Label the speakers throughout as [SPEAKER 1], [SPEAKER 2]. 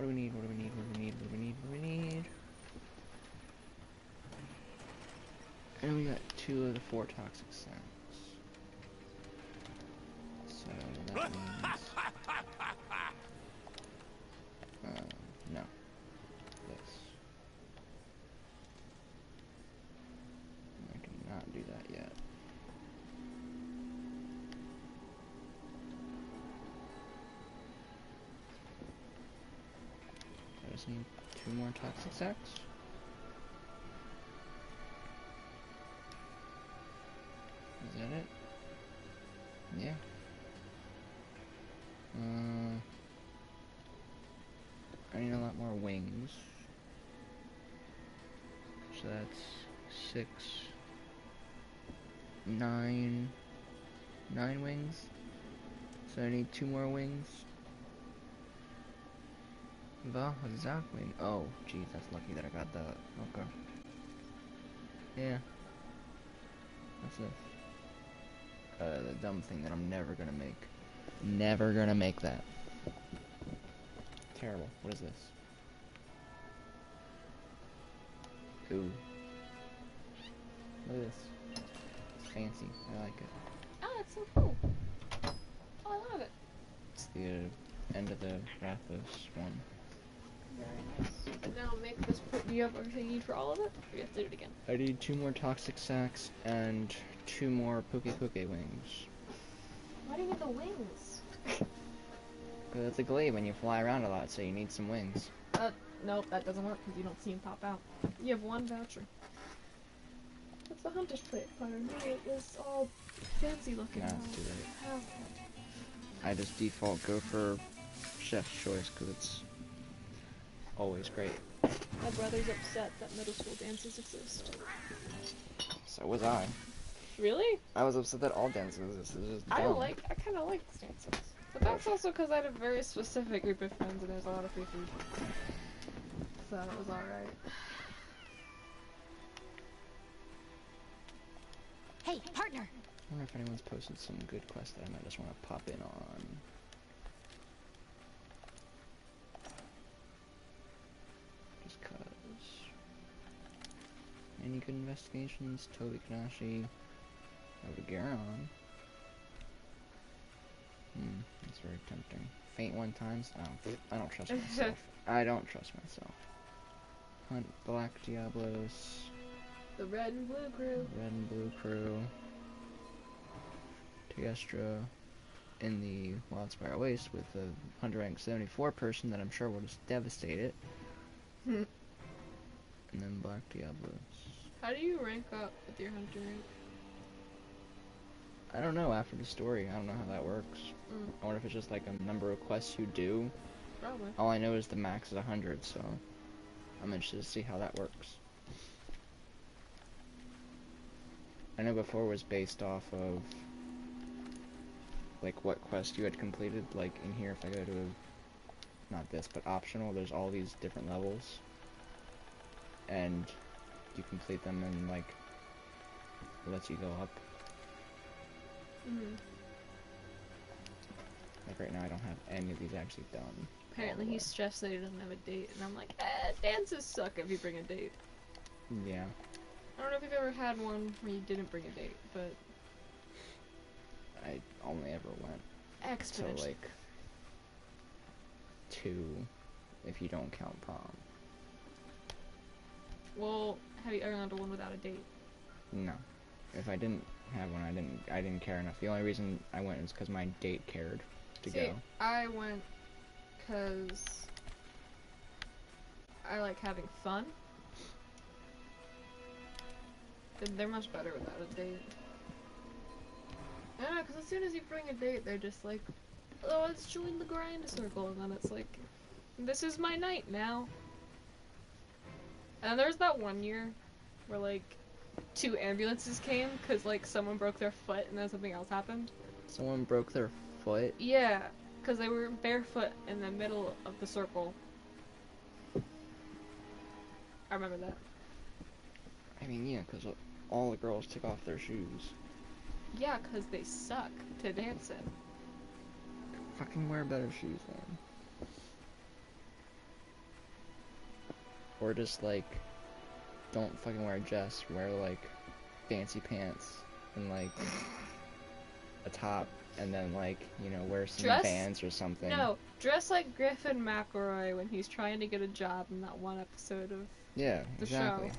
[SPEAKER 1] What do we need? What do we need? What do we need? What do we need? What do we need? And we got 2 of the 4 toxic sounds. So that means... no. This. I cannot do that yet. I just need 2 more toxic sacks. Is that it? Yeah. I need a lot more wings. So that's 6, 9 wings. So I need 2 more wings. Wing. Oh, geez, that's lucky that I got that. Okay. Yeah. What's this? The dumb thing that I'm never gonna make. Never gonna make that. Terrible. What is this? Ooh. Look at this. It's fancy. I like it.
[SPEAKER 2] Oh, that's so cool. Oh, I love it.
[SPEAKER 1] It's the end of the Rathos one.
[SPEAKER 2] Very nice. And now make this. Do you have everything you need for all of it? Or you have to do it again?
[SPEAKER 1] I need 2 more toxic sacks and 2 more Poke wings.
[SPEAKER 2] Why do you need the wings?
[SPEAKER 1] Because it's a glade when you fly around a lot, so you need some wings.
[SPEAKER 2] Nope, that doesn't work because you don't see him pop out. You have 1 voucher. What's the hunter's plate fire? Me, it was all fancy looking.
[SPEAKER 1] Nah, it's too late.
[SPEAKER 2] Oh.
[SPEAKER 1] I just default go for chef's choice because it's always great.
[SPEAKER 2] My brother's upset that middle school dances exist.
[SPEAKER 1] So was I.
[SPEAKER 2] Really?
[SPEAKER 1] I was upset that all dances exist. It's just dumb.
[SPEAKER 2] I kind of like dances. But that's also because I had a very specific group of friends and there's a lot of free food. So it was alright.
[SPEAKER 3] Hey, partner!
[SPEAKER 1] I wonder if anyone's posted some good quests that I might just want to pop in on. Just cause. Any good investigations? Toby Kanashi. Over to Garon. That's very tempting. Faint 1 times? Oh, I don't trust myself. I don't trust myself. Hunt Black Diablos.
[SPEAKER 2] The red and blue crew.
[SPEAKER 1] Red and blue crew. Tegestra in the Wildspire Waste with a 100 rank 74 person that I'm sure will just devastate it. And then Black Diablos.
[SPEAKER 2] How do you rank up with your hunter rank?
[SPEAKER 1] I don't know, after the story, I don't know how that works. I wonder if it's just like a number of quests you do.
[SPEAKER 2] Probably.
[SPEAKER 1] All I know is the max is 100, so I'm interested to see how that works. I know before it was based off of like what quest you had completed. Like in here, if I go to not this, but optional, there's all these different levels, and you complete them and like it lets you go up. Like right now I don't have any of these actually done.
[SPEAKER 2] Apparently he's stressed that he doesn't have a date, and I'm like, dances suck if you bring a date.
[SPEAKER 1] Yeah.
[SPEAKER 2] I don't know if you've ever had one where you didn't bring a date, but...
[SPEAKER 1] I only ever went
[SPEAKER 2] Exponentially.
[SPEAKER 1] to like 2, if you don't count prom.
[SPEAKER 2] Well, have you ever gone to one without a date?
[SPEAKER 1] No. If I didn't have one, I didn't care enough. The only reason I went is because my date cared to go.
[SPEAKER 2] I went because I like having fun. They're much better without a date. I don't know, because as soon as you bring a date, they're just like, oh, let's join the grind circle, and then it's like, this is my night now. And there's that one year where like 2 ambulances came because like someone broke their foot and then something else happened.
[SPEAKER 1] Someone broke their foot?
[SPEAKER 2] Yeah, because they were barefoot in the middle of the circle. I remember that.
[SPEAKER 1] I mean, yeah, because all the girls took off their shoes.
[SPEAKER 2] Yeah, because they suck to dance in.
[SPEAKER 1] Fucking wear better shoes, man. or just like don't fucking wear a dress, wear like fancy pants and like a top, and then like, you know, wear some Vans or something.
[SPEAKER 2] No, dress like Griffin McElroy when he's trying to get a job in that one episode of
[SPEAKER 1] yeah,
[SPEAKER 2] the
[SPEAKER 1] exactly.
[SPEAKER 2] show.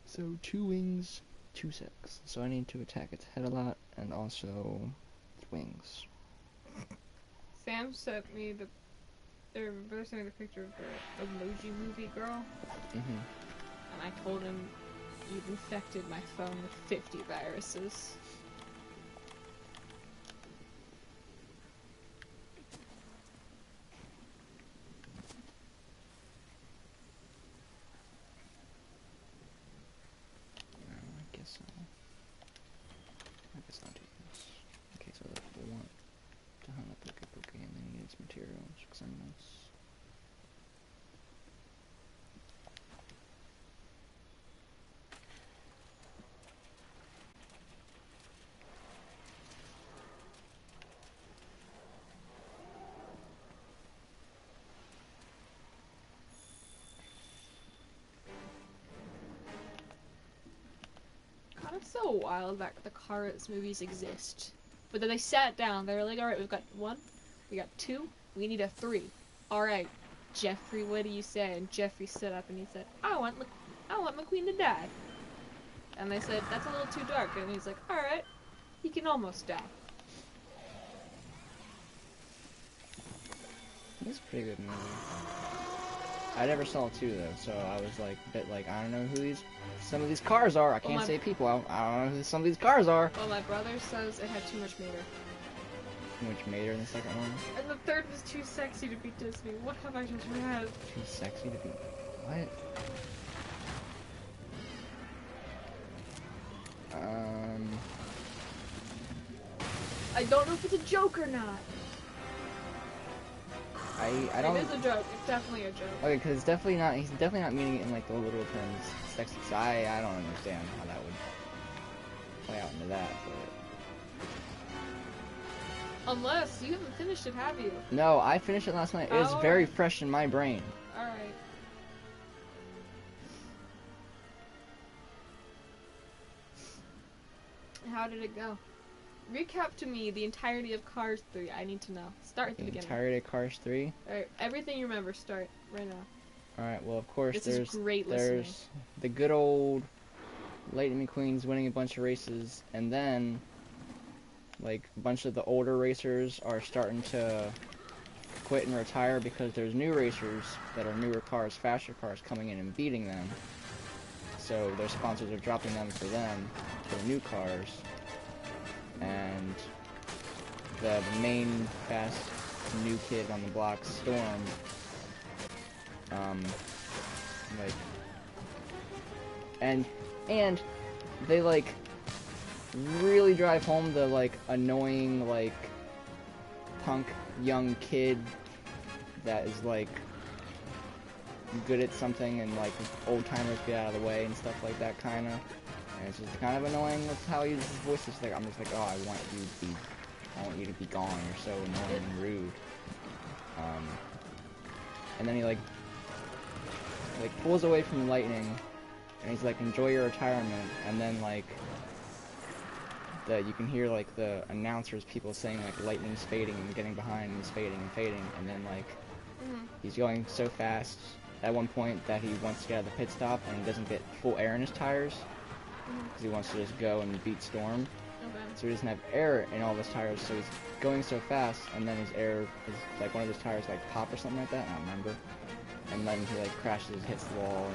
[SPEAKER 1] So 2 wings, 2 six. So I need to attack its head a lot, and also its wings.
[SPEAKER 2] Sam sent me the picture of the Emoji Movie girl,
[SPEAKER 1] Mhm.
[SPEAKER 2] and I told him you've infected my phone with 50 viruses.
[SPEAKER 1] I guess so. I guess I'll do this. In case other people want to hunt a Poke and they need its materials, because I'm nice.
[SPEAKER 2] God, it's so wild that the Cars movies exist. But then they sat down, they were like, alright, we've got 1, we got 2, we need a 3. Alright, Jeffrey, what do you say? And Jeffrey stood up and he said, I want McQueen to die. And they said, that's a little too dark. And he's like, alright, he can almost die.
[SPEAKER 1] It's a pretty good movie. I never saw 2 though, so I was like a bit like, I don't know who some of these cars are. I can't say people. I don't know who some of these cars are.
[SPEAKER 2] Well, my brother says it had too much mater.
[SPEAKER 1] Too much mater in the second one.
[SPEAKER 2] And the third was too sexy to be Disney. What have I just read?
[SPEAKER 1] Too sexy to be. What?
[SPEAKER 2] I don't know if it's a joke or not.
[SPEAKER 1] I don't.
[SPEAKER 2] It is a joke. It's definitely a joke.
[SPEAKER 1] Okay, because it's definitely not. He's definitely not meaning it in like the literal terms, sexy. So I don't understand how that would play out into that. But
[SPEAKER 2] Unless you haven't finished it, have you?
[SPEAKER 1] no, I finished it last night. It is very fresh in my brain.
[SPEAKER 2] All right. How did it go? Recap to me the entirety of Cars 3. I need to know. Start at the beginning.
[SPEAKER 1] Entirety of Cars 3.
[SPEAKER 2] Alright, everything you remember, start right now.
[SPEAKER 1] Alright, well, of course,
[SPEAKER 2] This is great listening.
[SPEAKER 1] there's the good old Lightning McQueen's winning a bunch of races, and then, like, a bunch of the older racers are starting to quit and retire because there's new racers that are newer cars, faster cars, coming in and beating them. So their sponsors are dropping them for the new cars. And the main fast new kid on the block, Storm, like, and they like really drive home the like annoying like punk young kid that is like good at something, and like old timers get out of the way and stuff like that, kind of. And it's just kind of annoying with how he uses his voice. It's like, I'm just like, oh, I want you to be gone. You're so annoying and rude. And then he like pulls away from Lightning, and he's like, enjoy your retirement. And then like you can hear like the announcers, people saying like Lightning's fading and getting behind, and he's fading and fading, and then like he's going so fast at one point that he wants to get out of the pit stop, and he doesn't get full air in his tires. Because he wants to just go and beat Storm.
[SPEAKER 2] Okay.
[SPEAKER 1] So he doesn't have air in all of his tires, so he's going so fast, and then his air is like one of his tires like pop or something like that, I don't remember. And then he like crashes, hits the wall, and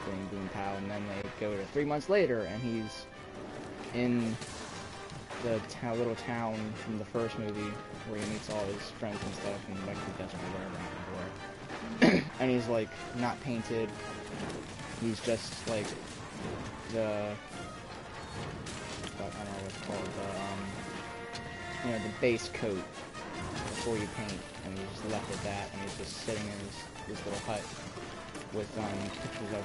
[SPEAKER 1] boom, boom, pow, and then they go to 3 months later, and he's in the little town from the first movie where he meets all his friends and stuff, and like the desert or whatever. And he's like not painted. He's just like I don't know what it's called, you know, the base coat before you paint, and he's just left at that, and he's just sitting in his little hut with pictures of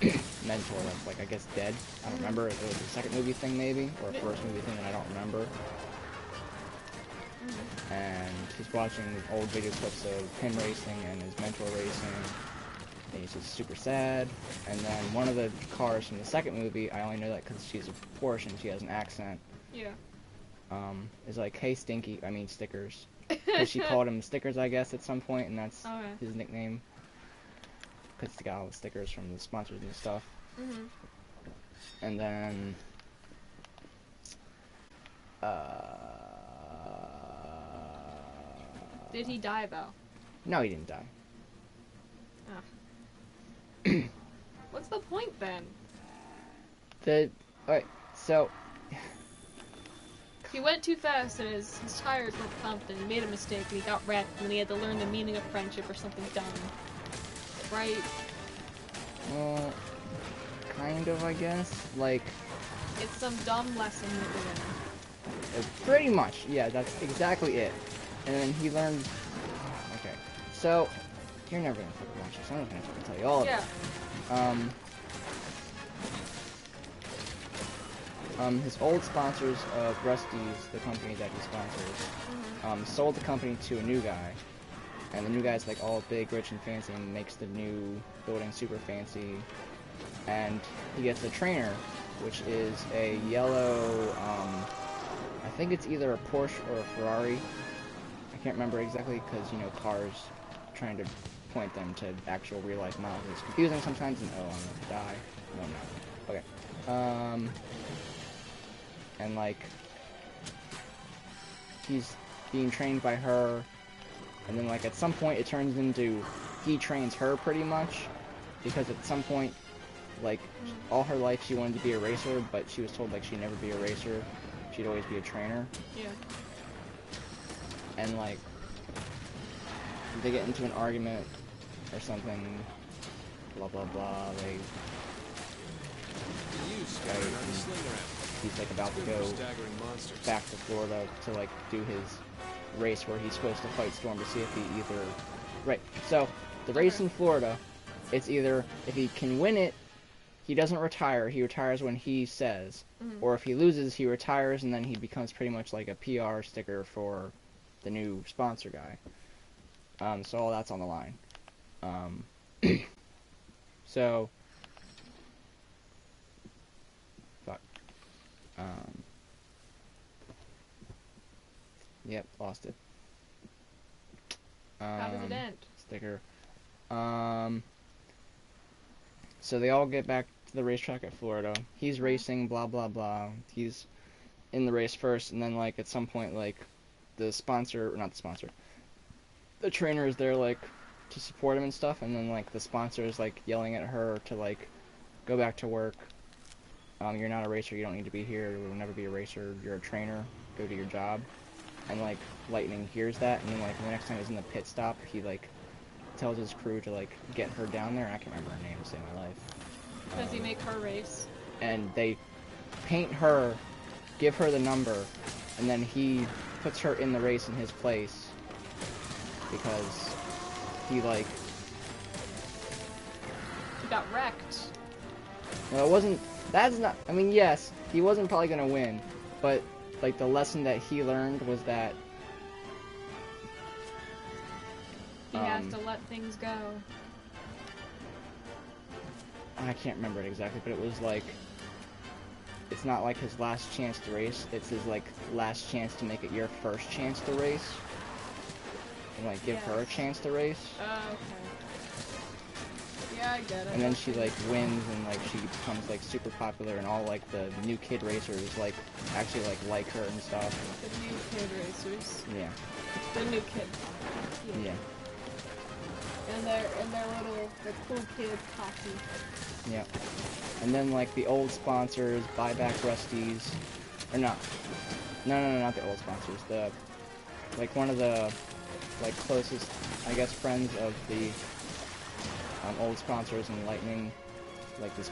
[SPEAKER 1] his mentor that's like, I guess, dead. I don't remember if it was a second movie thing maybe, or a first movie thing that I don't remember. And he's watching old video clips of him racing and his mentor racing, and he's just super sad. And then one of the cars from the second movie, I only know that because she's a Porsche and she has an accent.
[SPEAKER 2] Yeah.
[SPEAKER 1] Is like, hey Stinky, I mean Stickers. Because she called him Stickers, I guess, at some point, and that's his nickname. Because he got all the stickers from the sponsors and stuff. And then,
[SPEAKER 2] did he die though?
[SPEAKER 1] No, he didn't die.
[SPEAKER 2] What's the point then?
[SPEAKER 1] Alright, so
[SPEAKER 2] He went too fast and his tires weren't pumped and he made a mistake and he got wrecked and then he had to learn the meaning of friendship or something dumb. Right?
[SPEAKER 1] well, kind of, I guess. Like,
[SPEAKER 2] It's some dumb lesson that we're in.
[SPEAKER 1] pretty much, yeah, that's exactly it. And then he learned. Okay, so you're never gonna fucking watch this. I'm not gonna fucking tell you all of it. His old sponsors of Rusty's, the company that he sponsors, sold the company to a new guy, and the new guy's like all big, rich, and fancy, and makes the new building super fancy. And he gets a trainer, which is a yellow, I think it's either a Porsche or a Ferrari. I can't remember exactly because, you know, cars trying to point them to actual real-life models is confusing sometimes, and oh, I'm gonna die. No, I'm not. Okay. And like, he's being trained by her, and then like at some point it turns into he trains her pretty much, because at some point, like, all her life she wanted to be a racer, but she was told like she'd never be a racer, she'd always be a trainer.
[SPEAKER 2] Yeah.
[SPEAKER 1] And like, they get into an argument or something, blah blah blah, he's like about to go back to Florida to like do his race where he's supposed to fight Storm to see if he either... Right, so the race in Florida, it's either if he can win it, he doesn't retire, he retires when he says, or if he loses, he retires and then he becomes pretty much like a PR sticker for the new sponsor guy. So all that's on the line. So... Fuck. Yep, lost it.
[SPEAKER 2] How does it end?
[SPEAKER 1] Sticker. So they all get back to the racetrack at Florida. He's racing, blah blah blah. He's in the race first, and then like at some point, like the sponsor, or not the sponsor, the trainer is there like to support him and stuff, and then like the sponsor is like yelling at her to like go back to work. You're not a racer, you don't need to be here, you'll never be a racer, you're a trainer, go do your job. And like Lightning hears that, and then like the next time he's in the pit stop, he like tells his crew to like get her down there. I can't remember her name to save my life.
[SPEAKER 2] Does he make her race?
[SPEAKER 1] And they paint her, give her the number, and then he puts her in the race in his place because he like...
[SPEAKER 2] He got wrecked.
[SPEAKER 1] No, it wasn't... That's not... I mean, yes, he wasn't probably gonna win, but like the lesson that he learned was that
[SPEAKER 2] he has to let things go.
[SPEAKER 1] I can't remember it exactly, but it was like, it's not like his last chance to race, it's his like last chance to make it your first chance to race, and like give her a chance to race.
[SPEAKER 2] Oh, okay. Yeah, I get it.
[SPEAKER 1] And then she like wins, and like she becomes like super popular, and all like the new kid racers like actually like her and stuff.
[SPEAKER 2] The new kid racers.
[SPEAKER 1] Yeah.
[SPEAKER 2] The new kid.
[SPEAKER 1] Yeah.
[SPEAKER 2] And their little, the cool kid posse.
[SPEAKER 1] Yeah. And then like the old sponsors buy back Rusty's, or not. No, not the old sponsors. The like one of the like closest, I guess, friends of the old sponsors and Lightning, like this